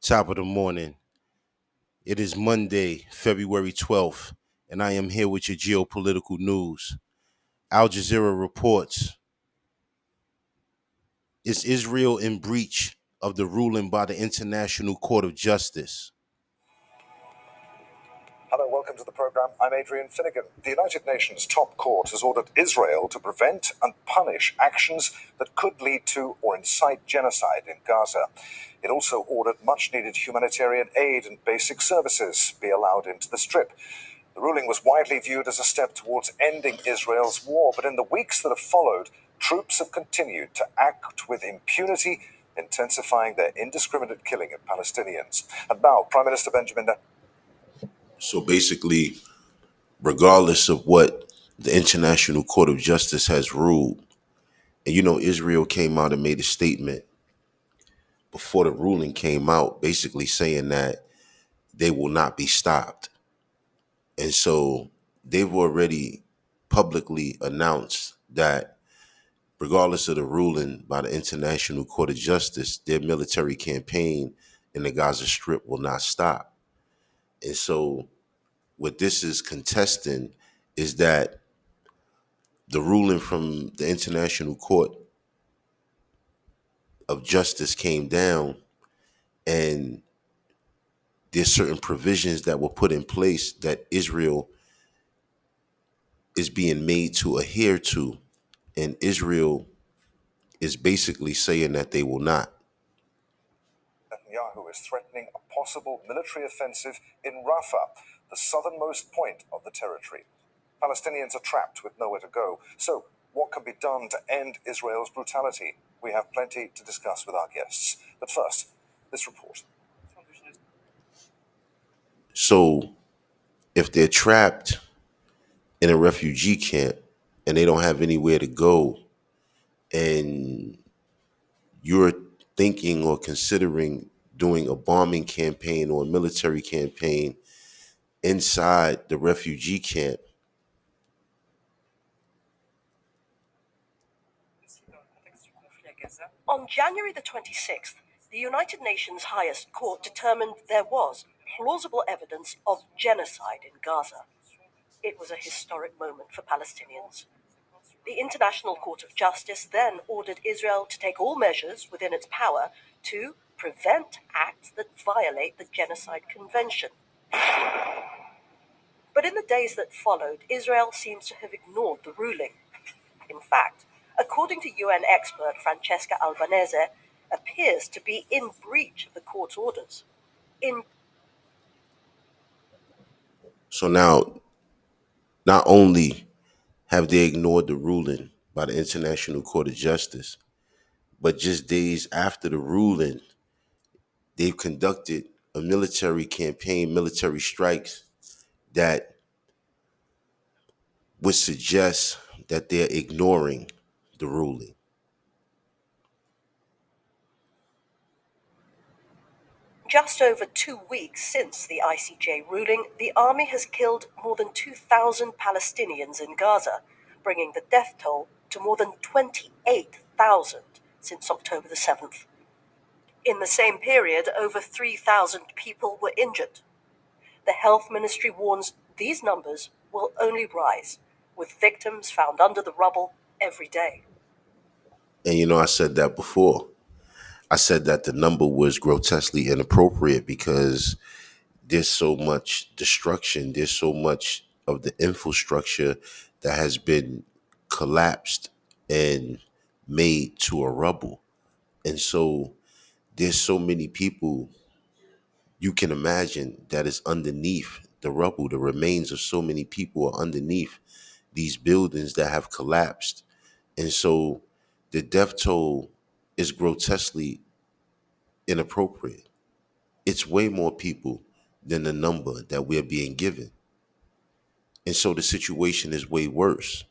Top of the morning. It is Monday, February 12th, and I am here with your geopolitical news. Al Jazeera reports, is Israel in breach of the ruling by the International Court of Justice? Hello, welcome to the program. I'm Adrian Finnegan. The United Nations top court has ordered Israel to prevent and punish actions that could lead to or incite genocide in Gaza. It also ordered much-needed humanitarian aid and basic services be allowed into the Strip. The ruling was widely viewed as a step towards ending Israel's war, but in the weeks that have followed, troops have continued to act with impunity, intensifying their indiscriminate killing of Palestinians. And now, Prime Minister Benjamin Netanyahu. So basically, regardless of what the International Court of Justice has ruled, and Israel came out and made a statement before the ruling came out, basically saying that they will not be stopped. And so they've already publicly announced that regardless of the ruling by the International Court of Justice, their military campaign in the Gaza Strip will not stop. And so what this is contesting is that the ruling from the International Court of Justice came down, and there's certain provisions that were put in place that Israel is being made to adhere to, and Israel is basically saying that they will not. Netanyahu is threatening a possible military offensive in Rafah, the southernmost point of the territory. Palestinians are trapped with nowhere to go. So, what can be done to end Israel's brutality? We have plenty to discuss with our guests. But first, this report. So if they're trapped in a refugee camp and they don't have anywhere to go, and you're thinking or considering doing a bombing campaign or a military campaign inside the refugee camp, On January the 26th, the United Nations highest court determined there was plausible evidence of genocide in Gaza. It was a historic moment for Palestinians. The International Court of Justice then ordered Israel to take all measures within its power to prevent acts that violate the Genocide Convention. But in the days that followed, Israel seems to have ignored the ruling. In fact, according to UN expert Francesca Albanese, appears to be in breach of the court's orders. so now not only have they ignored the ruling by the International Court of Justice, but just days after the ruling, they've conducted a military campaign, military strikes that would suggest that they're ignoring the ruling. Just over 2 weeks since the ICJ ruling, the army has killed more than 2,000 Palestinians in Gaza, bringing the death toll to more than 28,000 since October the 7th. In the same period, over 3,000 people were injured. The health ministry warns these numbers will only rise, with victims found under the rubble every day. And I said that before. I said that the number was grotesquely inappropriate because there's so much destruction, there's so much of the infrastructure that has been collapsed and made to a rubble. And so there's so many people you can imagine that is underneath the rubble. The remains of so many people are underneath these buildings that have collapsed. And so the death toll is grotesquely inappropriate. It's way more people than the number that we're being given. And so the situation is way worse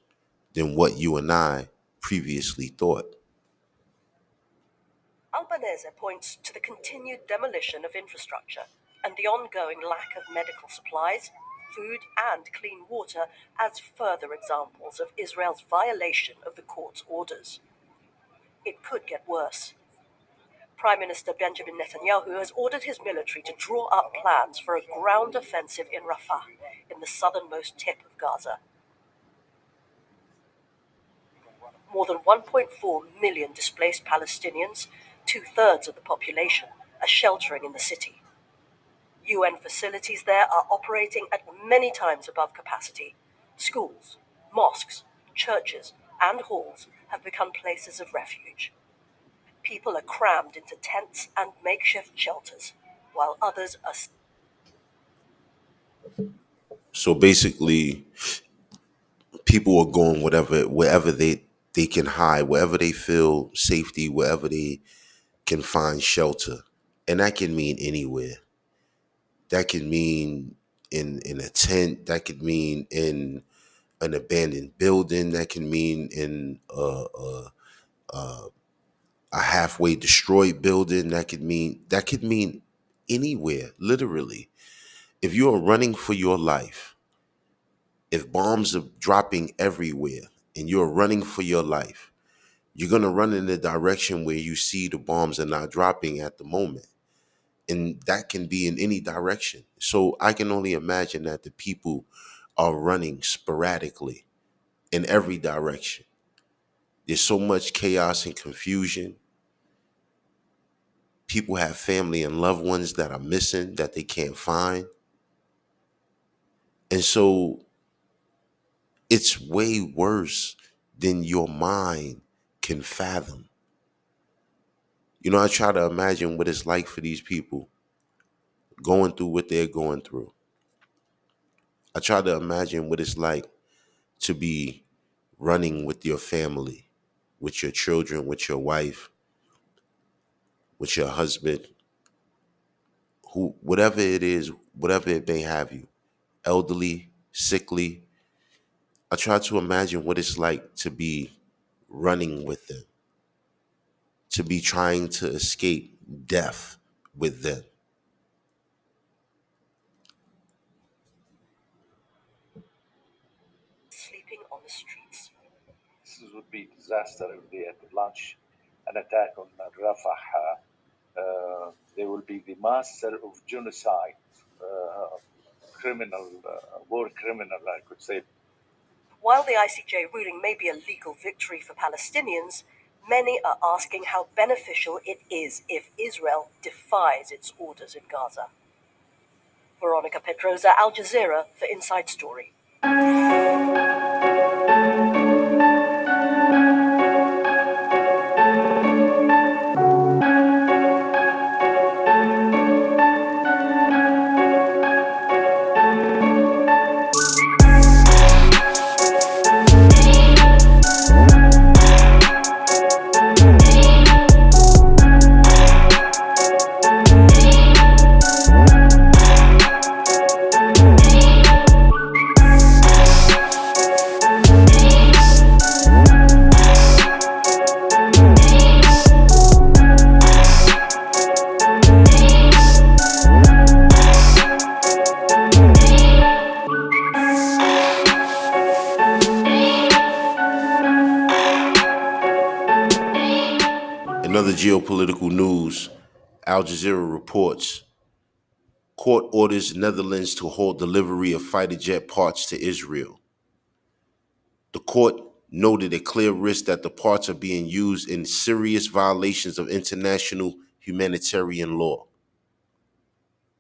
than what you and I previously thought. Albanese points to the continued demolition of infrastructure and the ongoing lack of medical supplies, food, and clean water as further examples of Israel's violation of the court's orders. It could get worse. Prime Minister Benjamin Netanyahu has ordered his military to draw up plans for a ground offensive in Rafah, in the southernmost tip of Gaza. More than 1.4 million displaced Palestinians, two-thirds of the population, are sheltering in the city. UN facilities there are operating at many times above capacity. Schools, mosques, churches, and halls have become places of refuge. People are crammed into tents and makeshift shelters, while others are. So basically, people are going wherever they can hide, wherever they feel safety, wherever they can find shelter, and that can mean anywhere. That can mean in a tent. That could mean in an abandoned building. That can mean in a halfway destroyed building. That could mean anywhere, literally. If you are running for your life, if bombs are dropping everywhere and you're running for your life, you're going to run in the direction where you see the bombs are not dropping at the moment. And that can be in any direction. So I can only imagine that the people are running sporadically in every direction. There's so much chaos and confusion. People have family and loved ones that are missing that they can't find. And so it's way worse than your mind can fathom. I try to imagine what it's like for these people going through what they're going through. I try to imagine what it's like to be running with your family, with your children, with your wife, with your husband, who whatever it is, whatever it may have you, elderly, sickly. I try to imagine what it's like to be running with them, to be trying to escape death with them. Sleeping on the streets. This would be disaster if they launch an attack on Rafah. They will be the master of genocide, criminal, war criminal, I could say. While the ICJ ruling may be a legal victory for Palestinians, many are asking how beneficial it is if Israel defies its orders in Gaza. Veronica Pedrosa, Al Jazeera, for Inside Story. Another geopolitical news, Al Jazeera reports court orders Netherlands to halt delivery of fighter jet parts to Israel. The court noted a clear risk that the parts are being used in serious violations of international humanitarian law.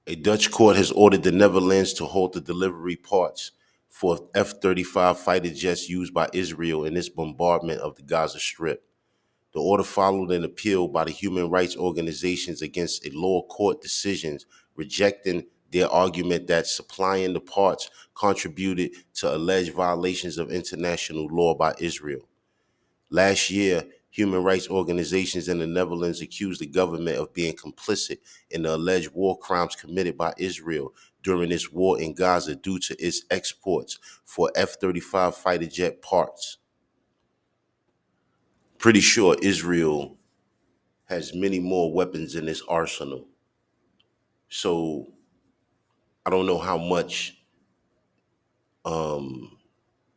A Dutch court has ordered the Netherlands to halt the delivery parts for F-35 fighter jets used by Israel in its bombardment of the Gaza Strip. The order followed an appeal by the human rights organizations against a lower court decision rejecting their argument that supplying the parts contributed to alleged violations of international law by Israel. Last year, human rights organizations in the Netherlands accused the government of being complicit in the alleged war crimes committed by Israel during its war in Gaza due to its exports for F-35 fighter jet parts. Pretty sure Israel has many more weapons in its arsenal. So I don't know how much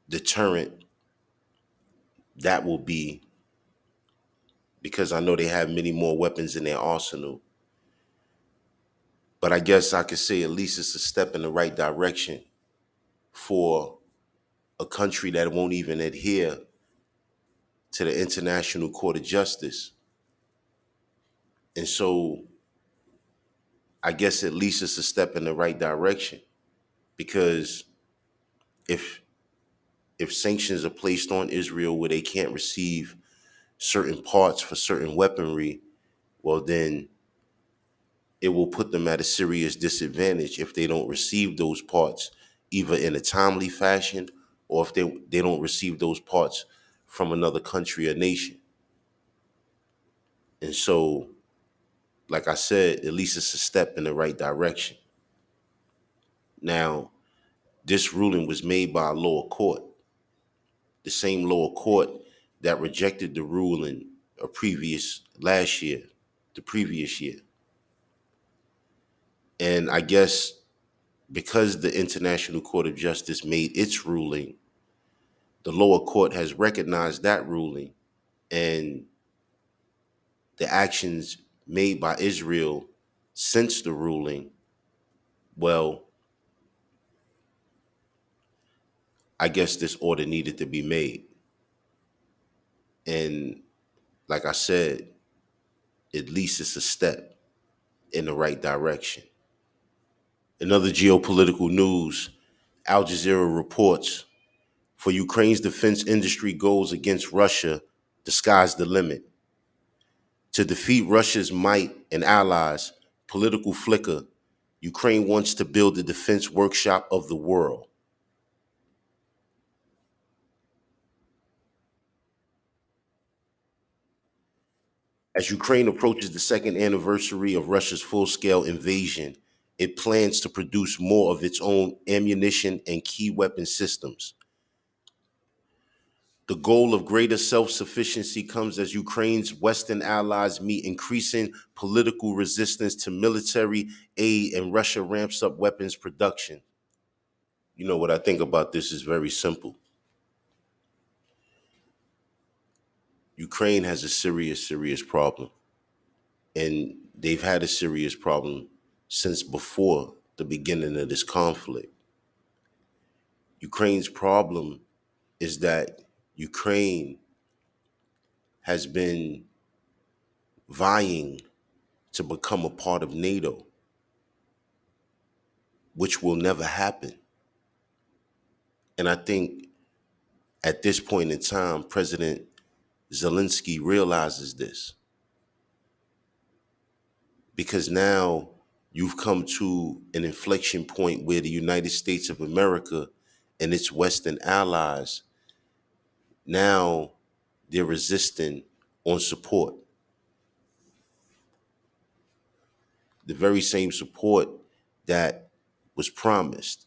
deterrent that will be, because I know they have many more weapons in their arsenal. But I guess I could say at least it's a step in the right direction for a country that won't even adhere to the International Court of Justice. And so I guess at least it's a step in the right direction, because if sanctions are placed on Israel where they can't receive certain parts for certain weaponry, well then it will put them at a serious disadvantage if they don't receive those parts either in a timely fashion, or if they don't receive those parts from another country or nation. And so, like I said, at least it's a step in the right direction. Now, this ruling was made by a lower court, the same lower court that rejected the ruling a previous last year, the previous year. And I guess because the International Court of Justice made its ruling, the lower court has recognized that ruling, and the actions made by Israel since the ruling, well, I guess this order needed to be made. And like I said, at least it's a step in the right direction. In other geopolitical news, Al Jazeera reports, for Ukraine's defense industry goes against Russia, the sky's the limit. To defeat Russia's might and allies, political flicker, Ukraine wants to build the defense workshop of the world. As Ukraine approaches the second anniversary of Russia's full-scale invasion, it plans to produce more of its own ammunition and key weapon systems. The goal of greater self-sufficiency comes as Ukraine's Western allies meet increasing political resistance to military aid and Russia ramps up weapons production. You know what I think about this is very simple. Ukraine has a serious, serious problem. And they've had a serious problem since before the beginning of this conflict. Ukraine's problem is that Ukraine has been vying to become a part of NATO, which will never happen. And I think at this point in time, President Zelensky realizes this, because now you've come to an inflection point where the United States of America and its Western allies, now they're resisting on support. The very same support that was promised.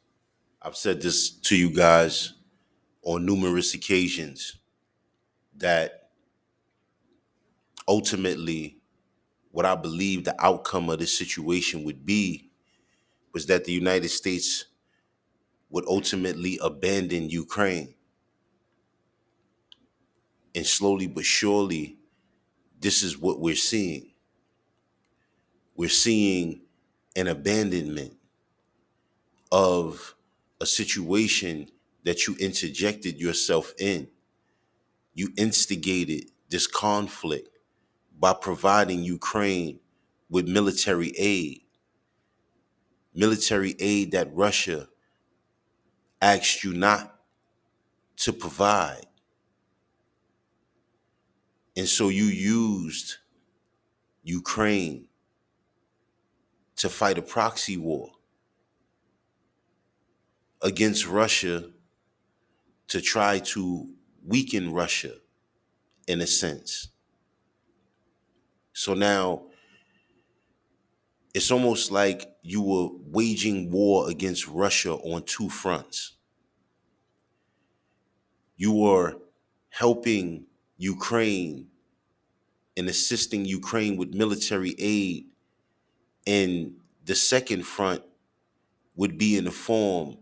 I've said this to you guys on numerous occasions, that ultimately what I believe the outcome of this situation would be was that the United States would ultimately abandon Ukraine. And slowly but surely, this is what we're seeing. We're seeing an abandonment of a situation that you interjected yourself in. You instigated this conflict by providing Ukraine with military aid that Russia asked you not to provide. And so you used Ukraine to fight a proxy war against Russia, to try to weaken Russia in a sense. So now it's almost like you were waging war against Russia on two fronts. You were helping Ukraine and assisting Ukraine with military aid, and the second front would be in the form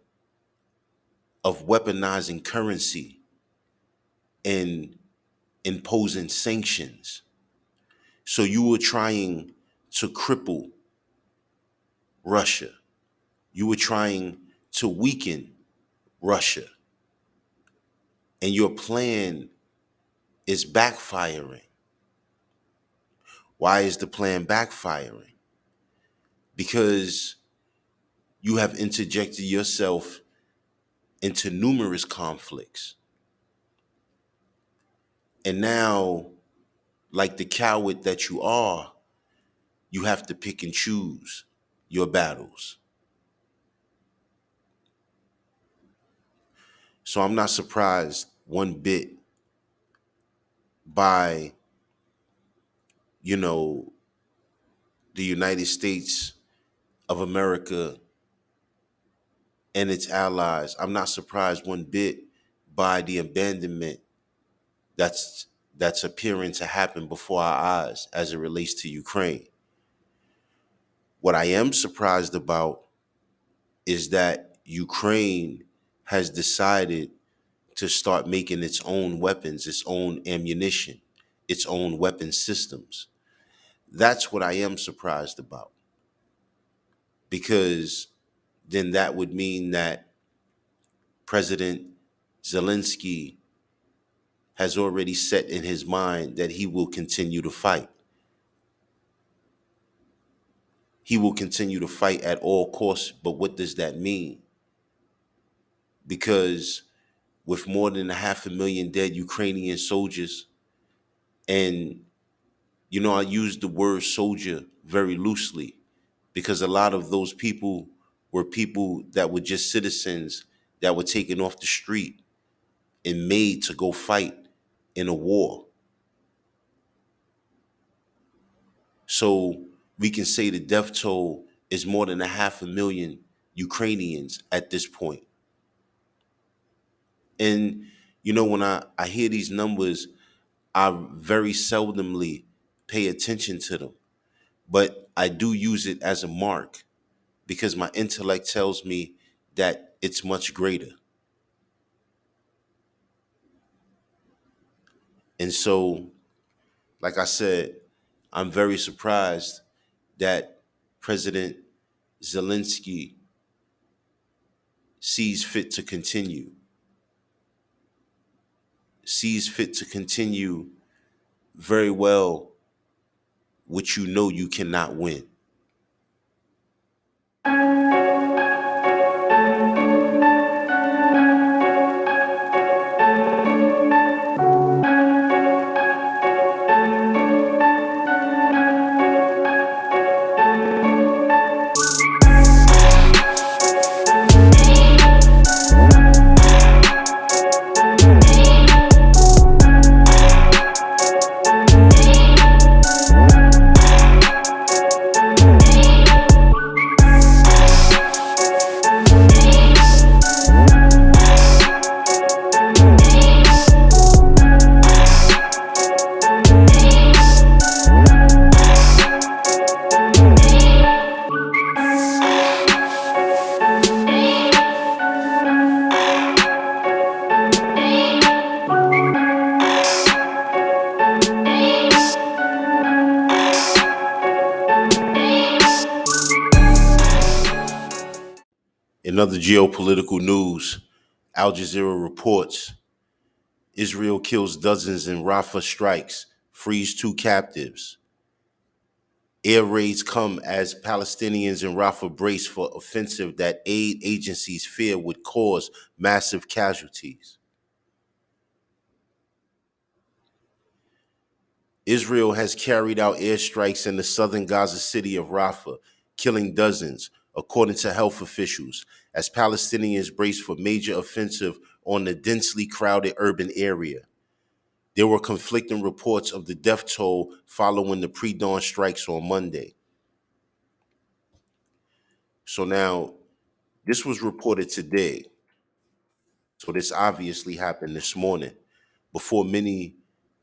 of weaponizing currency and imposing sanctions. So you were trying to cripple Russia. You were trying to weaken Russia. And your plan is backfiring. Why is the plan backfiring? Because you have interjected yourself into numerous conflicts. And now, like the coward that you are, you have to pick and choose your battles. So I'm not surprised one bit by, you know, the United States of America and its allies. I'm not surprised one bit by the abandonment that's that's appearing to happen before our eyes as it relates to Ukraine. What I am surprised about is that Ukraine has decided to start making its own weapons, its own ammunition, its own weapon systems. That's what I am surprised about, because then that would mean that President Zelensky has already set in his mind that he will continue to fight. He will continue to fight at all costs. But what does that mean? Because with more than 500,000 dead Ukrainian soldiers, and I use the word soldier very loosely because a lot of those people were people that were just citizens that were taken off the street and made to go fight in a war. So we can say the death toll is more than 500,000 Ukrainians at this point. And when I hear these numbers, I very seldomly pay attention to them. But I do use it as a mark because my intellect tells me that it's much greater. And so, like I said, I'm very surprised that President Zelensky sees fit to continue, sees fit to continue very well, which you cannot win. In other geopolitical news, Al Jazeera reports Israel kills dozens in Rafah strikes, frees 2 captives. Air raids come as Palestinians in Rafah brace for offensive that aid agencies fear would cause massive casualties. Israel has carried out airstrikes in the southern Gaza city of Rafah, killing dozens, according to health officials, as Palestinians brace for major offensive on the densely crowded urban area. There were conflicting reports of the death toll following the pre-dawn strikes on Monday. So now, this was reported today. So this obviously happened this morning before many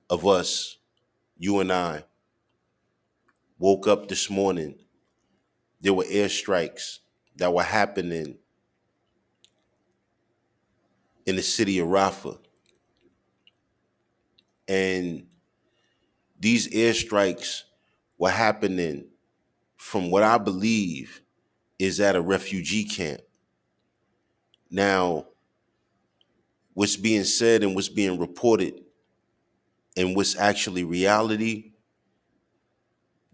of us, you and I, woke up this morning. There were airstrikes that were happening in the city of Rafah. And these airstrikes were happening, from what I believe, is at a refugee camp. Now, what's being said and what's being reported and what's actually reality,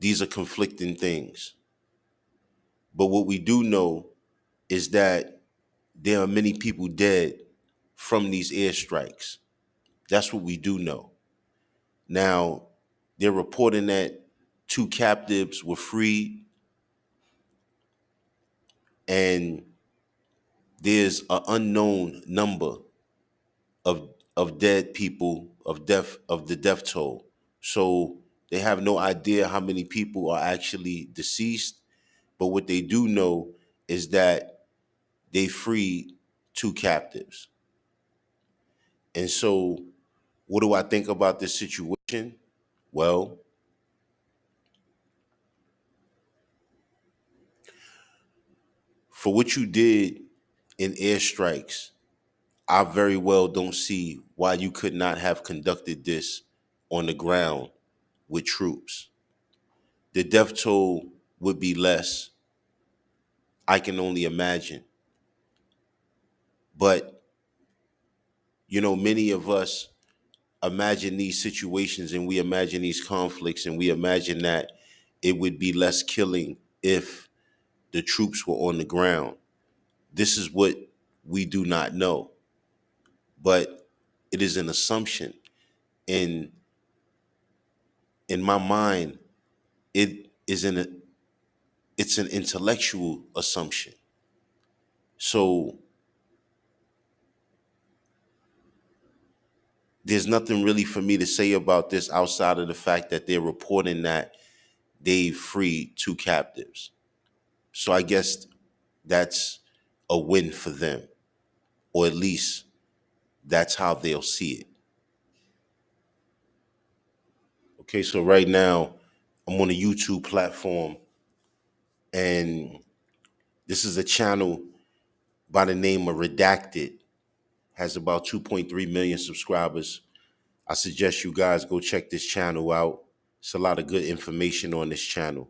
these are conflicting things. But what we do know is that there are many people dead from these airstrikes. That's what we do know. Now, they're reporting that 2 captives were freed, and there's an unknown number of dead people, of the death toll. So they have no idea how many people are actually deceased, but what they do know is that they freed 2 captives. And so what do I think about this situation? Well, for what you did in airstrikes, I very well don't see why you could not have conducted this on the ground with troops. The death toll would be less. I can only imagine. But, many of us imagine these situations and we imagine these conflicts and we imagine that it would be less killing if the troops were on the ground. This is what we do not know. But it is an assumption. In in my mind, it is it's an intellectual assumption. So there's nothing really for me to say about this outside of the fact that they're reporting that they freed 2 captives. So I guess that's a win for them, or at least that's how they'll see it. Okay, so right now I'm on a YouTube platform, and this is a channel by the name of Redacted, has about 2.3 million subscribers. I suggest you guys go check this channel out. It's a lot of good information on this channel.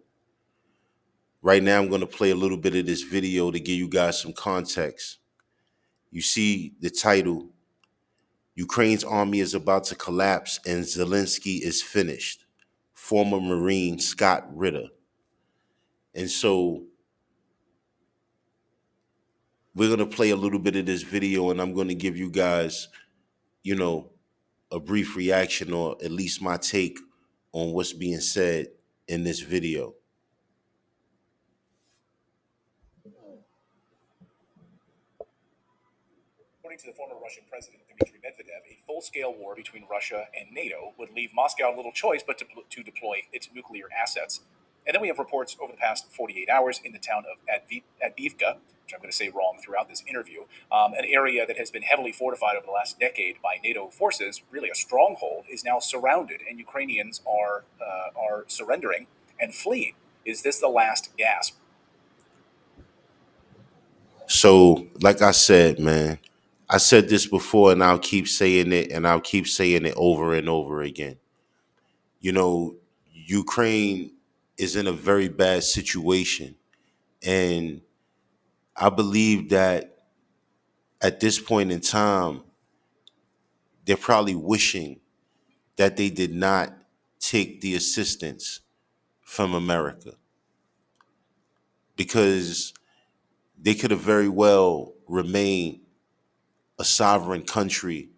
Right now, I'm going to play a little bit of this video to give you guys some context. You see the title, Ukraine's army is about to collapse and Zelensky is finished. Former Marine Scott Ritter. And so we're going to play a little bit of this video, and I'm going to give you guys, you know, a brief reaction, or at least my take on what's being said in this video. According to the former Russian President Dmitry Medvedev, a full-scale war between Russia and NATO would leave Moscow little choice but to deploy its nuclear assets. And then we have reports over the past 48 hours in the town of Advivka, which I'm going to say wrong throughout this interview, an area that has been heavily fortified over the last decade by NATO forces, really a stronghold, is now surrounded, and Ukrainians are surrendering and fleeing. Is this the last gasp? So, like I said, man, I said this before and I'll keep saying it, and I'll keep saying it over and over again. You know, Ukraine is in a very bad situation. And I believe that at this point in time, they're probably wishing that they did not take the assistance from America, because they could have very well remained a sovereign country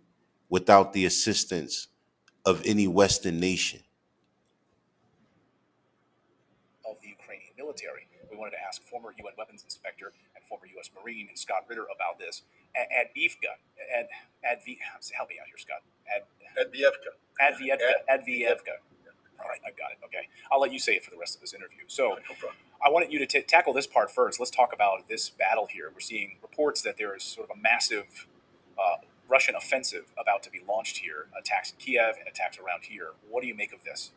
without the assistance of any Western nation. Of the Ukrainian military. We wanted to ask former UN weapons inspector and former U.S. Marine Scott Ritter about this. At Bifka, help me out here, Scott. Advievka. Advievka. All right, I got it. Okay, I'll let you say it for the rest of this interview. So, No problem. I wanted you to tackle this part first. Let's talk about this battle here. We're seeing reports that there is sort of a massive Russian offensive about to be launched here, attacks in Kiev and attacks around here. What do you make of this?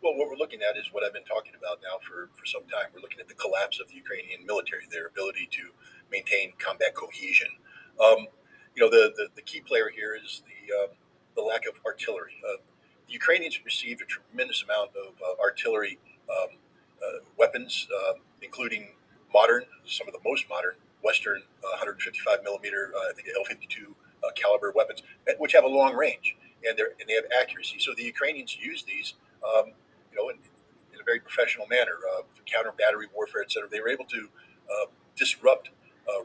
Well, what we're looking at is what I've been talking about now for some time. We're looking at the collapse of the Ukrainian military, their ability to maintain combat cohesion. The key player here is the lack of artillery. Ukrainians received a tremendous amount of artillery weapons, including modern, some of the most modern Western 155 millimeter, I think L-52 caliber weapons, which have a long range and they have accuracy. So the Ukrainians use these, in a very professional manner for counter battery warfare, et cetera. They were able to disrupt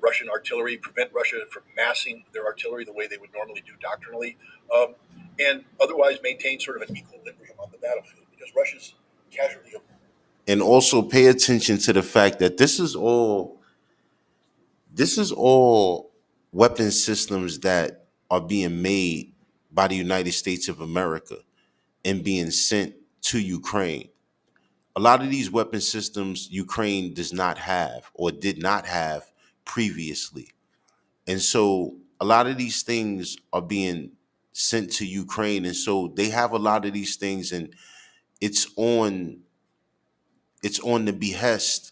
Russian artillery, prevent Russia from massing their artillery the way they would normally do doctrinally, and otherwise maintain sort of an equilibrium on the battlefield because Russia's casualty of And also pay attention to the fact that this is all weapon systems that are being made by the United States of America and being sent to Ukraine. A lot of these weapon systems Ukraine does not have or did not have previously. And so a lot of these things are being sent to Ukraine. And so they have a lot of these things, and it's on it's on the behest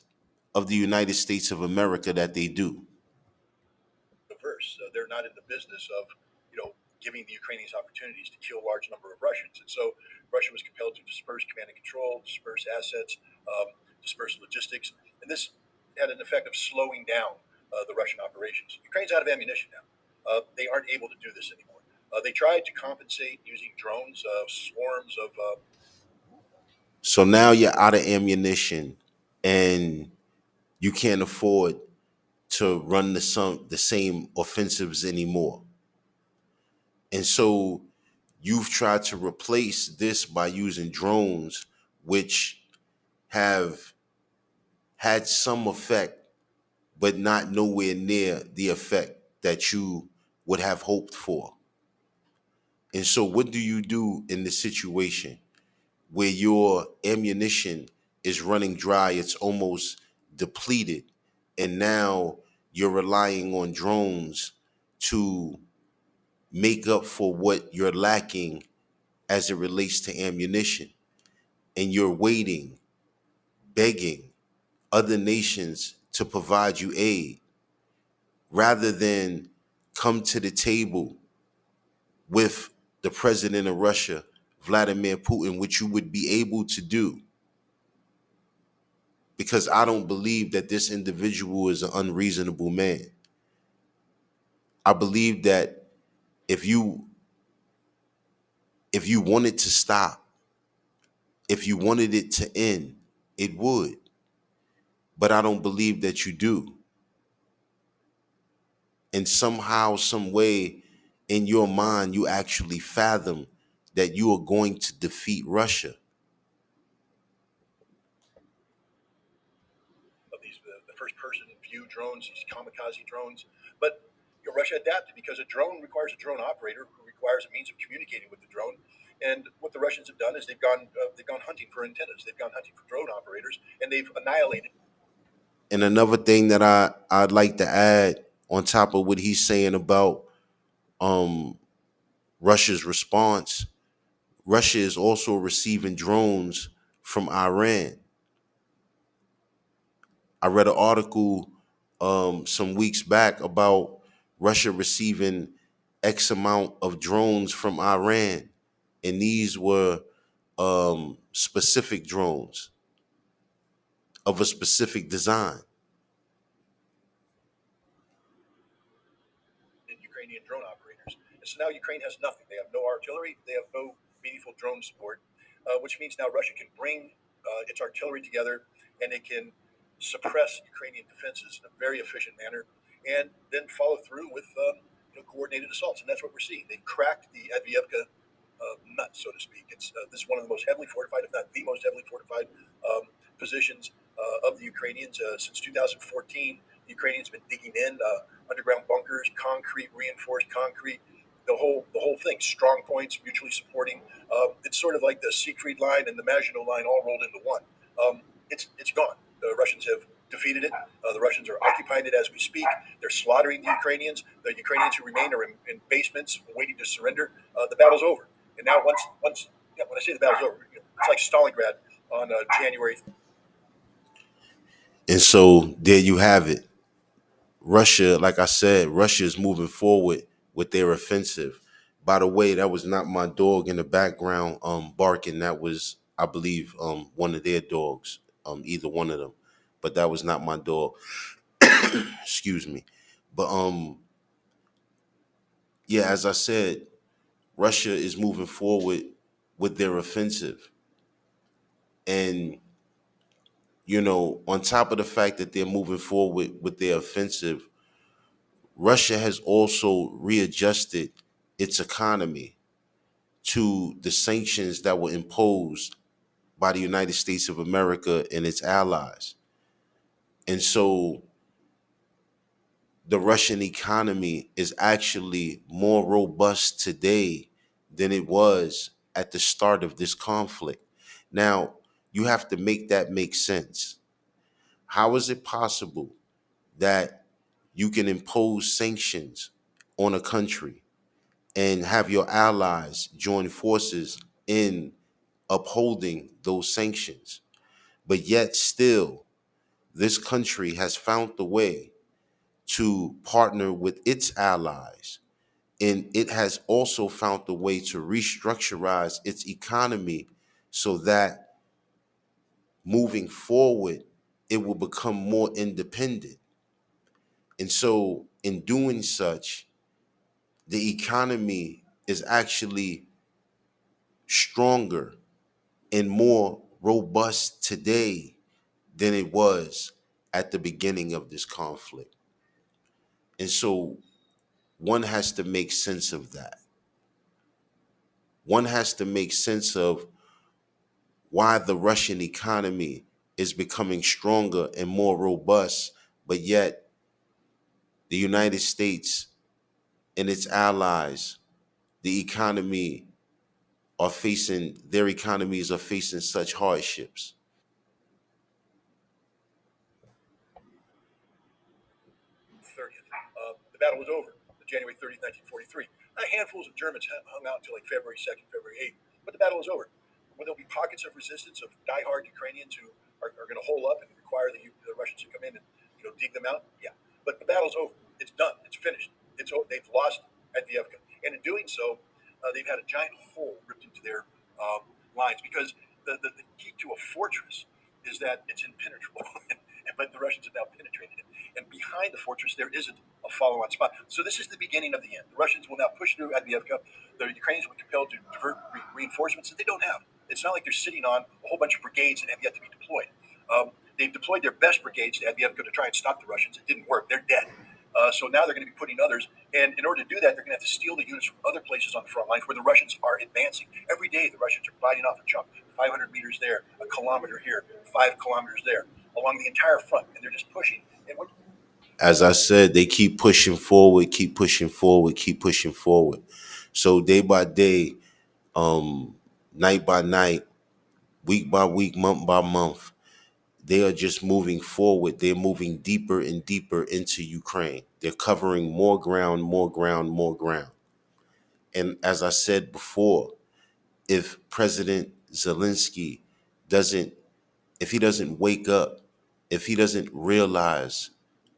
of the United States of America that they do. verse. They're not in the business of, giving the Ukrainians opportunities to kill a large number of Russians. And so Russia was compelled to disperse command and control, disperse assets, disperse logistics. And this had an effect of slowing down the Russian operations. Ukraine's out of ammunition now. They aren't able to do this anymore. They tried to compensate using drones, swarms of So now you're out of ammunition and you can't afford to run the same offensives anymore. And so you've tried to replace this by using drones, which have had some effect, but not nowhere near the effect that you would have hoped for. And so, what do you do in the situation where your ammunition is running dry? It's almost depleted. And now you're relying on drones to make up for what you're lacking as it relates to ammunition. And you're waiting, begging other nations to provide you aid rather than come to the table with the president of Russia, Vladimir Putin, which you would be able to do. Because I don't believe that this individual is an unreasonable man. I believe that if you if you wanted to stop, if you wanted it to end, it would. But I don't believe that you do. And somehow, some way in your mind, you actually fathom that you are going to defeat Russia. these the first person view drones, these kamikaze drones. But Russia adapted because a drone requires a drone operator who requires a means of communicating with the drone. And what the Russians have done is they've gone hunting for antennas, they've gone hunting for drone operators, and they've annihilated. And another thing that I'd like to add on top of what he's saying about um, Russia's response, Russia is also receiving drones from Iran. I read an article some weeks back about Russia receiving X amount of drones from Iran, and these were specific drones of a specific design. Ukrainian drone operators. And so now Ukraine has nothing. They have no artillery. They have no meaningful drone support, which means now Russia can bring its artillery together and it can suppress Ukrainian defenses in a very efficient manner and then follow through with coordinated assaults. And that's what we're seeing. They've cracked the Adviivka nut, so to speak. This is one of the most heavily fortified, if not the most heavily fortified positions of the Ukrainians since 2014. The Ukrainians have been digging in underground bunkers, concrete, reinforced concrete, the whole thing, strong points, mutually supporting. It's sort of like the Siegfried line and the Maginot line all rolled into one. It's gone. The Russians have defeated it. The Russians are occupying it as we speak. They're slaughtering the Ukrainians. The Ukrainians who remain are in basements waiting to surrender. The battle's over. And now once yeah, when I say the battle's over, it's like Stalingrad on January. And so there you have it. Russia, like I said, Russia is moving forward with their offensive. By the way, that was not my dog in the background barking. That was, I believe, one of their dogs, either one of them. But that was not my dog. Excuse me. But yeah, as I said, Russia is moving forward with their offensive. And, on top of the fact that they're moving forward with their offensive, Russia has also readjusted its economy to the sanctions that were imposed by the United States of America and its allies. And so the Russian economy is actually more robust today than it was at the start of this conflict. Now, you have to make that make sense. How is it possible that you can impose sanctions on a country and have your allies join forces in upholding those sanctions, but yet still this country has found the way to partner with its allies, and it has also found the way to restructurize its economy so that moving forward it will become more independent. And so in doing such, the economy is actually stronger and more robust today than it was at the beginning of this conflict. And so one has to make sense of that. One has to make sense of why the Russian economy is becoming stronger and more robust, but yet the United States and its allies, the economy their economies are facing such hardships. 30th. The battle was over, January 30th, 1943. Handfuls of Germans hung out until like February 2nd, February 8th, but the battle was over. Will there be pockets of resistance of diehard Ukrainians who are going to hole up and require the Russians to come in and dig them out? Yeah, but the battle's over. It's done. It's finished. They've lost at Vievka, and in doing so, they've had a giant hole ripped into their lines because the key to a fortress is that it's impenetrable. But the Russians have now penetrated it. And behind the fortress, there isn't a follow-on spot. So this is the beginning of the end. The Russians will now push through Adviivka. The Ukrainians will be compelled to divert reinforcements that they don't have. It's not like they're sitting on a whole bunch of brigades that have yet to be deployed. They've deployed their best brigades to Adviivka to try and stop the Russians. It didn't work. They're dead. So now they're going to be putting others. And in order to do that, they're going to have to steal the units from other places on the front lines where the Russians are advancing. Every day, the Russians are biting off a chunk, 500 meters there, a kilometer here, 5 kilometers there, along the entire front. And they're just pushing. And what As I said, they keep pushing forward, keep pushing forward, keep pushing forward. So day by day, night by night, week by week, month by month, they are just moving forward. They're moving deeper and deeper into Ukraine. They're covering more ground, more ground, more ground. And as I said before, if President Zelensky doesn't, if he doesn't wake up, if he doesn't realize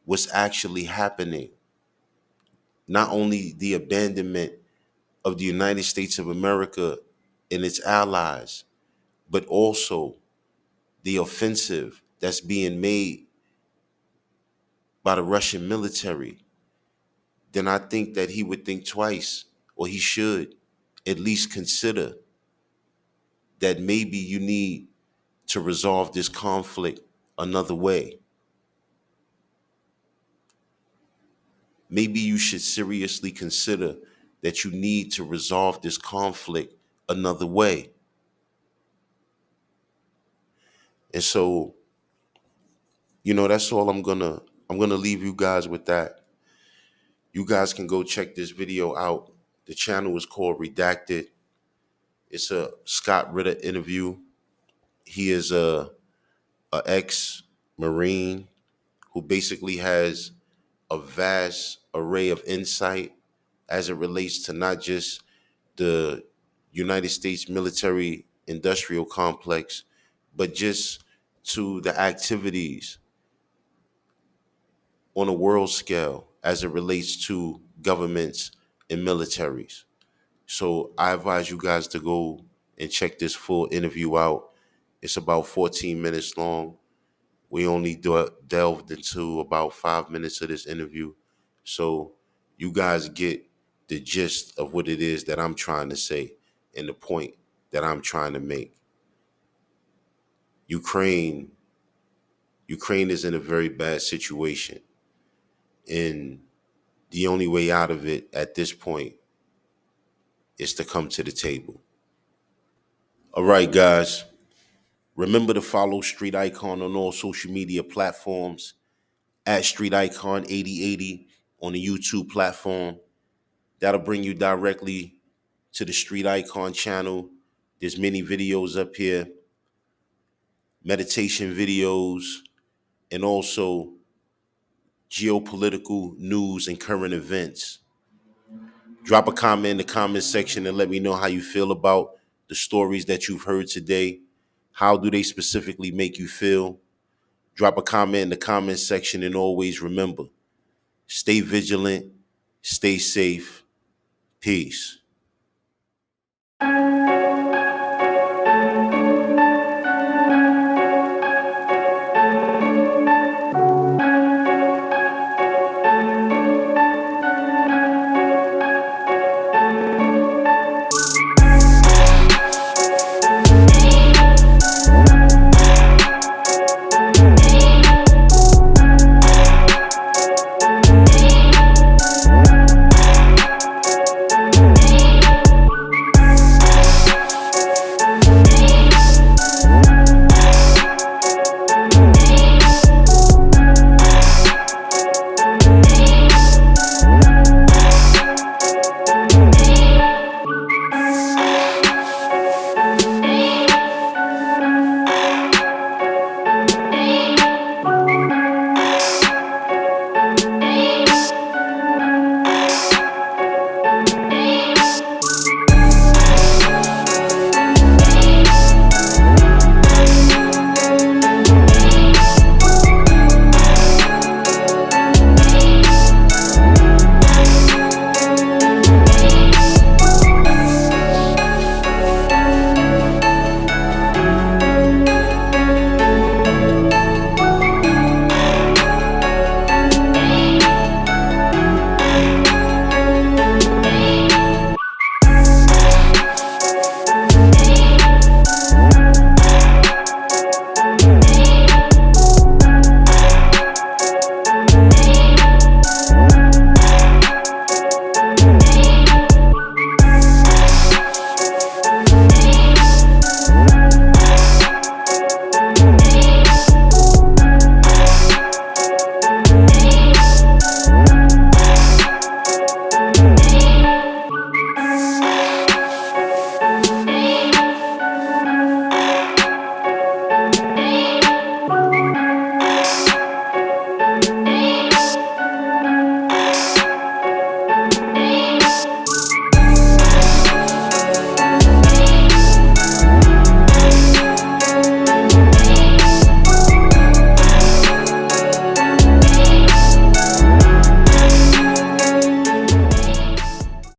what's actually happening, not only the abandonment of the United States of America and its allies, but also the offensive that's being made by the Russian military, then I think that he would think twice, or he should at least consider that maybe you need to resolve this conflict another way. Maybe you should seriously consider that you need to resolve this conflict another way. And so, that's all I'm gonna leave you guys with that. You guys can go check this video out. The channel is called Redacted. It's a Scott Ritter interview. He is a ex-Marine who basically has a vast array of insight as it relates to not just the United States military industrial complex, but just to the activities on a world scale as it relates to governments and militaries. So I advise you guys to go and check this full interview out. It's about 14 minutes long. We only delved into about 5 minutes of this interview. So you guys get the gist of what it is that I'm trying to say and the point that I'm trying to make. Ukraine, Ukraine is in a very bad situation. And the only way out of it at this point is to come to the table. All right, guys. Remember to follow Street Icon on all social media platforms at Street Icon 8080 on the YouTube platform. That'll bring you directly to the Street Icon channel. There's many videos up here, meditation videos, and also geopolitical news and current events. Drop a comment in the comment section and let me know how you feel about the stories that you've heard today. How do they specifically make you feel? Drop a comment in the comment section and always remember, stay vigilant, stay safe. Peace.